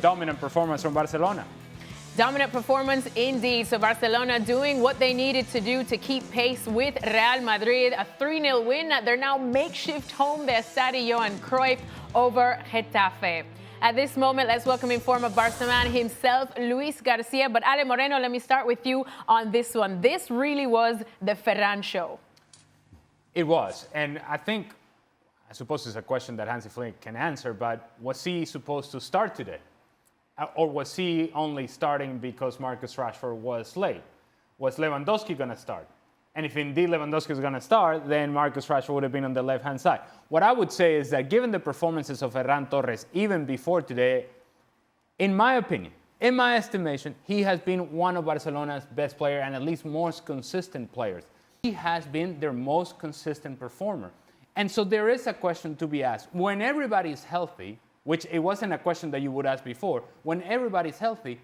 dominant performance from Barcelona. Dominant performance indeed. So Barcelona doing what they needed to do to keep pace with Real Madrid. A 3-0 win at their now makeshift home, the Estadio Johan Cruyff, over Getafe. At this moment, let's welcome in form of Barca man himself, Luis Garcia. But Ale Moreno, let me start with you on this one. This really was the Ferran show. It was. And I suppose it's a question that Hansi Flick can answer, but was he supposed to start today? Or was he only starting because Marcus Rashford was late? Was Lewandowski going to start? And if indeed Lewandowski is going to start, then Marcus Rashford would have been on the left-hand side. What I would say is that given the performances of Ferran Torres, even before today, in my opinion, in my estimation, he has been one of Barcelona's best players and at least most consistent players. He has been their most consistent performer. And so there is a question to be asked. When everybody's healthy, which it wasn't a question that you would ask before, when everybody's healthy,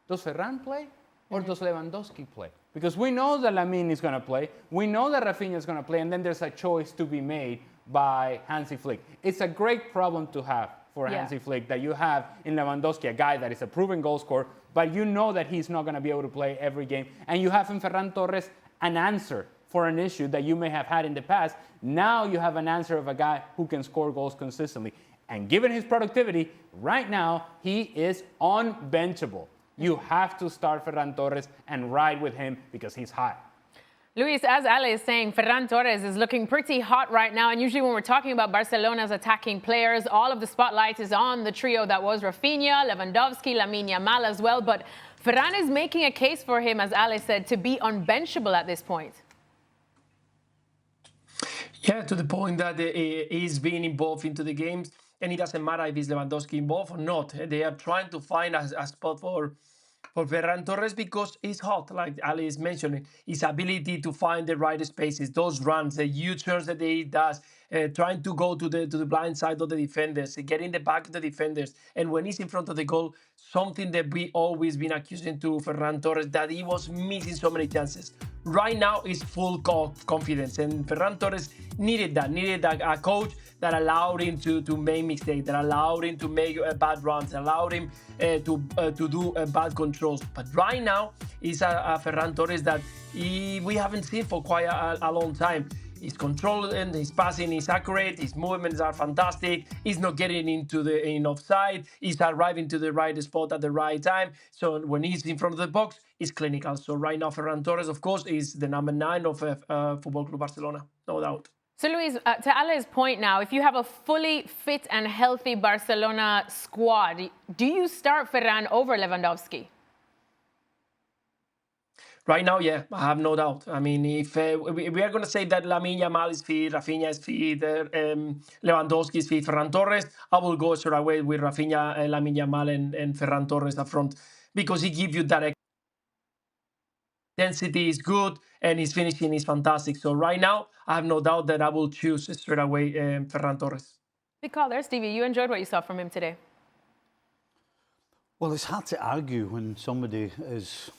does Ferran play or does Lewandowski play? Because we know that Lamine is going to play, we know that Rafinha is going to play, and then there's a choice to be made by Hansi Flick. It's a great problem to have for Hansi Flick, that you have in Lewandowski a guy that is a proven goal scorer, but you know that he's not going to be able to play every game. And you have in Ferran Torres an answer for an issue that you may have had in the past. Now you have an answer of a guy who can score goals consistently. And given his productivity, right now, he is unbenchable. You have to start Ferran Torres and ride with him because he's hot. Luis, as Ale is saying, Ferran Torres is looking pretty hot right now. And usually when we're talking about Barcelona's attacking players, all of the spotlight is on the trio that was Rafinha, Lewandowski, Lamine Yamal as well. But Ferran is making a case for him, as Ale said, to be unbenchable at this point. Yeah, to the point that he's being involved into the games. And it doesn't matter if it's Lewandowski involved or not. They are trying to find a spot for Ferran Torres because he's hot, like Ali is mentioning. His ability to find the right spaces, those runs, the U-turns that he does, trying to go to the blind side of the defenders, getting the back of the defenders. And when he's in front of the goal, something that we always been accusing to Ferran Torres, that he was missing so many chances. Right now, is full confidence. And Ferran Torres needed a coach that allowed him to make mistakes, that allowed him to make bad runs, allowed him to do bad controls. But right now, he's a Ferran Torres that we haven't seen for quite a long time. He's controlled and his passing is accurate, his movements are fantastic, he's not getting in offside, he's arriving to the right spot at the right time. So when he's in front of the box, he's clinical. So right now, Ferran Torres, of course, is the number 9 of Football Club Barcelona, no doubt. So, Luis, to Ale's point now, if you have a fully fit and healthy Barcelona squad, do you start Ferran over Lewandowski? Right now, yeah, I have no doubt. I mean, if we are going to say that Lamine Yamal is fit, Rafinha is fit, Lewandowski is fit, Ferran Torres, I will go straight away with Rafinha, Lamine Yamal, and Ferran Torres up front because he gives you that intensity is good and his finishing is fantastic. So right now, I have no doubt that I will choose straight away Ferran Torres. Big call there, Stevie. You enjoyed what you saw from him today. Well, it's hard to argue when somebody is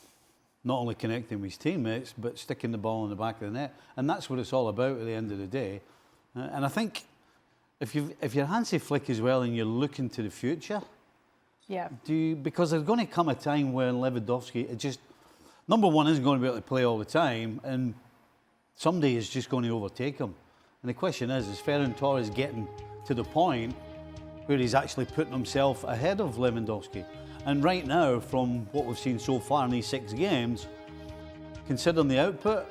not only connecting with his teammates, but sticking the ball in the back of the net. And that's what it's all about at the end of the day. And I think if you're Hansi Flick as well and you're looking to the future, because there's going to come a time when Lewandowski, number one, isn't going to be able to play all the time, and somebody is just going to overtake him. And the question is Ferran Torres getting to the point where he's actually putting himself ahead of Lewandowski? And right now, from what we've seen so far in these 6 games, considering the output,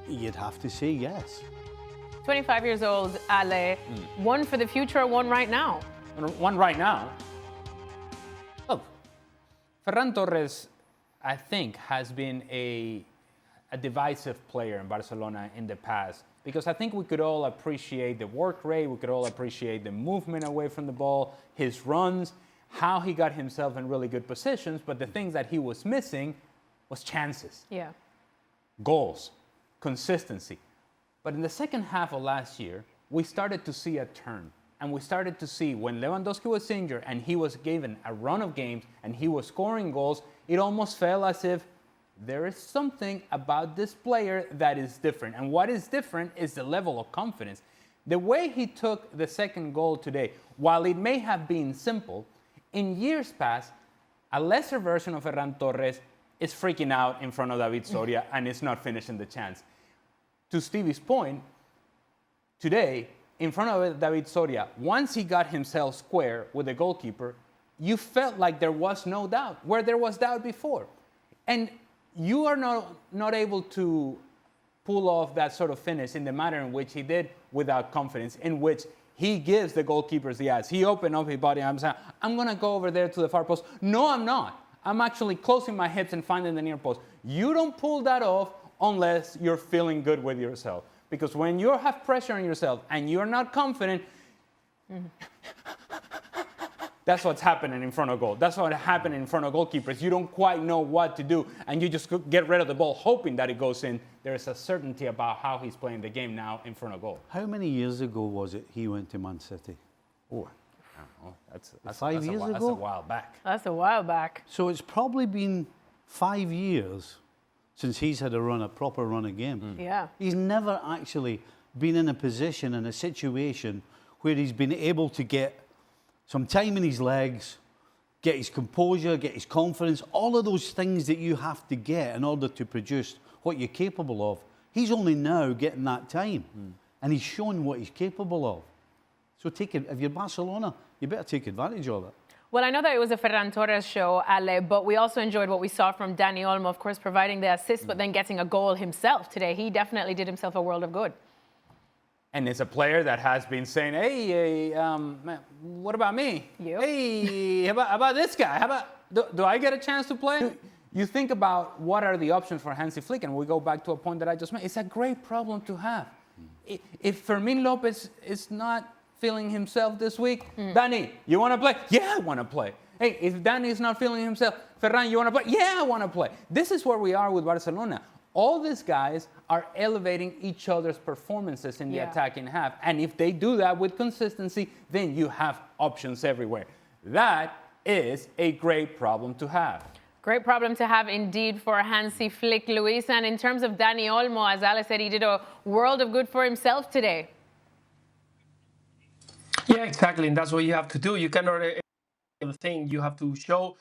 you'd have to say yes. 25 years old, Ale. One for the future, one right now. One right now? Look, Ferran Torres, I think, has been a divisive player in Barcelona in the past. Because I think we could all appreciate the work rate, we could all appreciate the movement away from the ball, his runs, how he got himself in really good positions, but the things that he was missing was chances. Yeah. Goals, consistency. But in the second half of last year, we started to see a turn. And we started to see when Lewandowski was injured and he was given a run of games and he was scoring goals, it almost felt as if there is something about this player that is different. And what is different is the level of confidence. The way he took the second goal today, while it may have been simple, in years past, a lesser version of Ferran Torres is freaking out in front of David Soria and is not finishing the chance. To Stevie's point, today, in front of David Soria, once he got himself square with the goalkeeper, you felt like there was no doubt, where there was doubt before. And you are not able to pull off that sort of finish in the manner in which he did without confidence, in which he gives the goalkeepers the eyes. He opened up his body and I'm saying, I'm going to go over there to the far post. No, I'm not. I'm actually closing my hips and finding the near post. You don't pull that off unless you're feeling good with yourself. Because when you have pressure on yourself and you're not confident, that's what's happening in front of goal. That's what happened in front of goalkeepers. You don't quite know what to do, and you just get rid of the ball hoping that it goes in. There is a certainty about how he's playing the game now in front of goal. How many years ago was it he went to Man City? Ooh, that's 5 years ago? That's a while back. That's a while back. So it's probably been 5 years since he's had a proper run of game. Yeah. He's never actually been in a position, in a situation where he's been able to get some time in his legs, get his composure, get his confidence, all of those things that you have to get in order to produce what you're capable of. He's only now getting that time, and he's shown what he's capable of. So if you're Barcelona, you better take advantage of it. Well, I know that it was a Ferran Torres show, Ale, but we also enjoyed what we saw from Dani Olmo, of course, providing the assist, but then getting a goal himself today. He definitely did himself a world of good. And it's a player that has been saying, hey, what about me? You? Hey, how about this guy? How about, do I get a chance to play? You think about what are the options for Hansi Flick, and we go back to a point that I just made. It's a great problem to have. If Fermín López is not feeling himself this week, Dani, you want to play? Yeah, I want to play. Hey, if Dani is not feeling himself, Ferran, you want to play? Yeah, I want to play. This is where we are with Barcelona. All these guys are elevating each other's performances in the attacking half. And if they do that with consistency, then you have options everywhere. That is a great problem to have. Great problem to have indeed for Hansi Flick, Luis. And in terms of Dani Olmo, as Alex said, he did a world of good for himself today. Yeah, exactly. And that's what you have to do. You cannot think. You have to show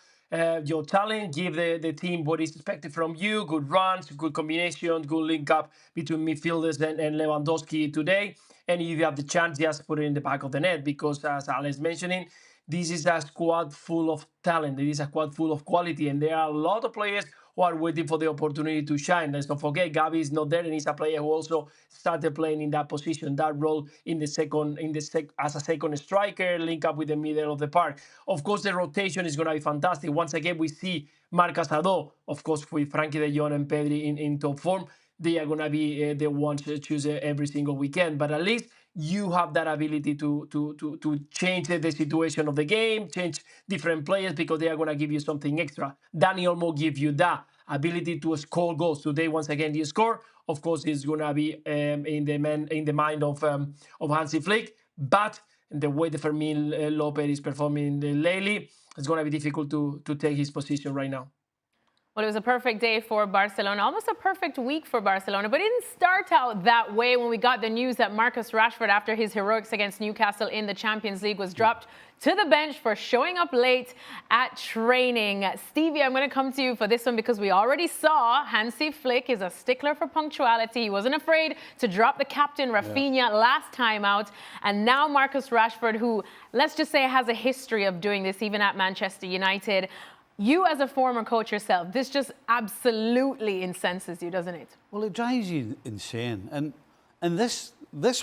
your talent, give the team what is expected from you, good runs, good combination, good link up between midfielders and Lewandowski today. And if you have the chance, just put it in the back of the net, because as Alex mentioning, this is a squad full of talent. It is a squad full of quality, and there are a lot of players who are waiting for the opportunity to shine. Let's not forget, Gavi is not there, and he's a player who also started playing in that position, that role as a second striker, link up with the middle of the park. Of course, the rotation is going to be fantastic. Once again, we see Marc Asado, of course, with Frankie de Jong and Pedri in top form. They are going to be the ones to choose every single weekend. But at least you have that ability to change the situation of the game, change different players, because they are going to give you something extra. Dani Olmo give you that ability to score goals. Today, once again, he scored. Of course, it's going to be in the mind of Hansi Flick. But the way the Fermín López is performing lately, it's going to be difficult to take his position right now. Well, it was a perfect day for Barcelona, almost a perfect week for Barcelona, but it didn't start out that way when we got the news that Marcus Rashford, after his heroics against Newcastle in the Champions League, was dropped to the bench for showing up late at training. Stevie, I'm going to come to you for this one, because we already saw Hansi Flick is a stickler for punctuality. He wasn't afraid to drop the captain, Rafinha, last time out. And now Marcus Rashford, who, let's just say, has a history of doing this even at Manchester United. You, as a former coach yourself, this just absolutely incenses you, doesn't it? Well, it drives you insane. And this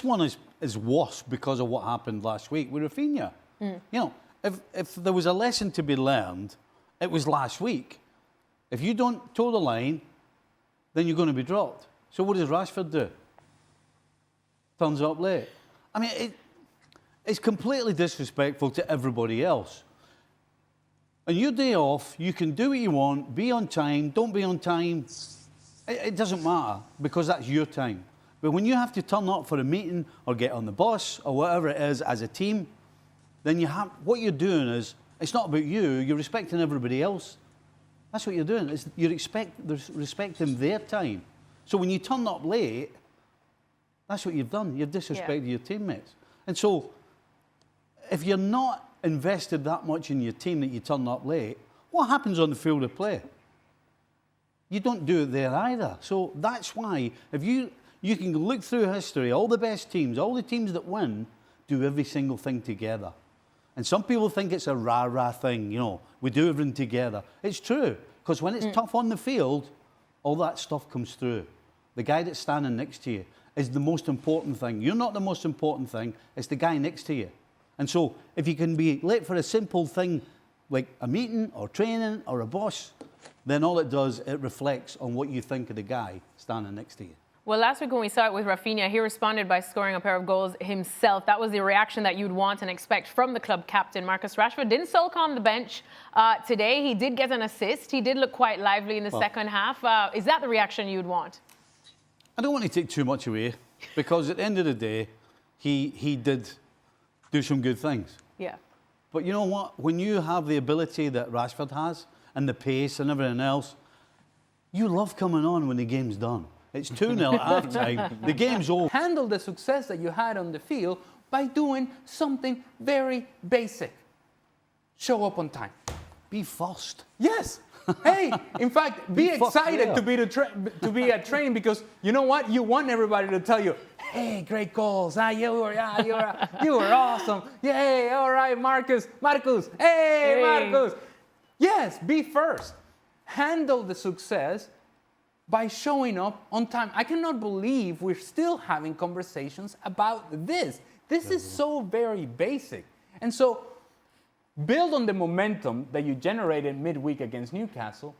one is worse because of what happened last week with Rafinha. You know, if there was a lesson to be learned, it was last week. If you don't toe the line, then you're going to be dropped. So what does Rashford do? Turns up late. I mean, it's completely disrespectful to everybody else. On your day off, you can do what you want, be on time, don't be on time. It doesn't matter, because that's your time. But when you have to turn up for a meeting or get on the bus or whatever it is as a team, then what you're doing is, it's not about you, you're respecting everybody else. That's what you're doing. You're respecting their time. So when you turn up late, that's what you've done. You've disrespected your teammates. And so, if you're not invested that much in your team that you turn up late, what happens on the field of play? You don't do it there either. So that's why, if you can look through history, all the best teams, all the teams that win, do every single thing together. And some people think it's a rah-rah thing, you know, we do everything together. It's true, because when it's tough on the field, all that stuff comes through. The guy that's standing next to you is the most important thing. You're not the most important thing, it's the guy next to you. And so if you can be late for a simple thing like a meeting or training or a boss, then all it does, it reflects on what you think of the guy standing next to you. Well, last week when we saw it with Rafinha, he responded by scoring a pair of goals himself. That was the reaction that you'd want and expect from the club captain. Marcus Rashford didn't sulk on the bench today. He did get an assist. He did look quite lively in the second half. Is that the reaction you'd want? I don't want to take too much away, because at the end of the day, he did do some good things. Yeah. But you know what? When you have the ability that Rashford has, and the pace and everything else, you love coming on when the game's done. It's 2-0 at half-time. The game's over. Handle the success that you had on the field by doing something very basic. Show up on time. Be first. Yes. Hey, in fact, be excited yeah. to be at training, because you know what? You want everybody to tell you, hey, great goals. You were awesome. Yay, all right, Marcus. Hey, Marcus. Yes, be first. Handle the success by showing up on time. I cannot believe we're still having conversations about this. This is so very basic. And so build on the momentum that you generated midweek against Newcastle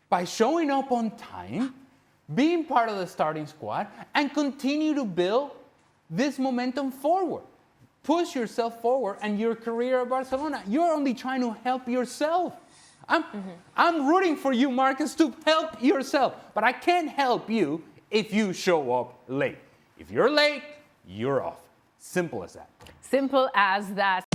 by showing up on time, being part of the starting squad, and continue to build this momentum forward. Push yourself forward and your career at Barcelona. You're only trying to help yourself. I'm rooting for you, Marcus, to help yourself. But I can't help you if you show up late. If you're late, you're off. Simple as that. Simple as that.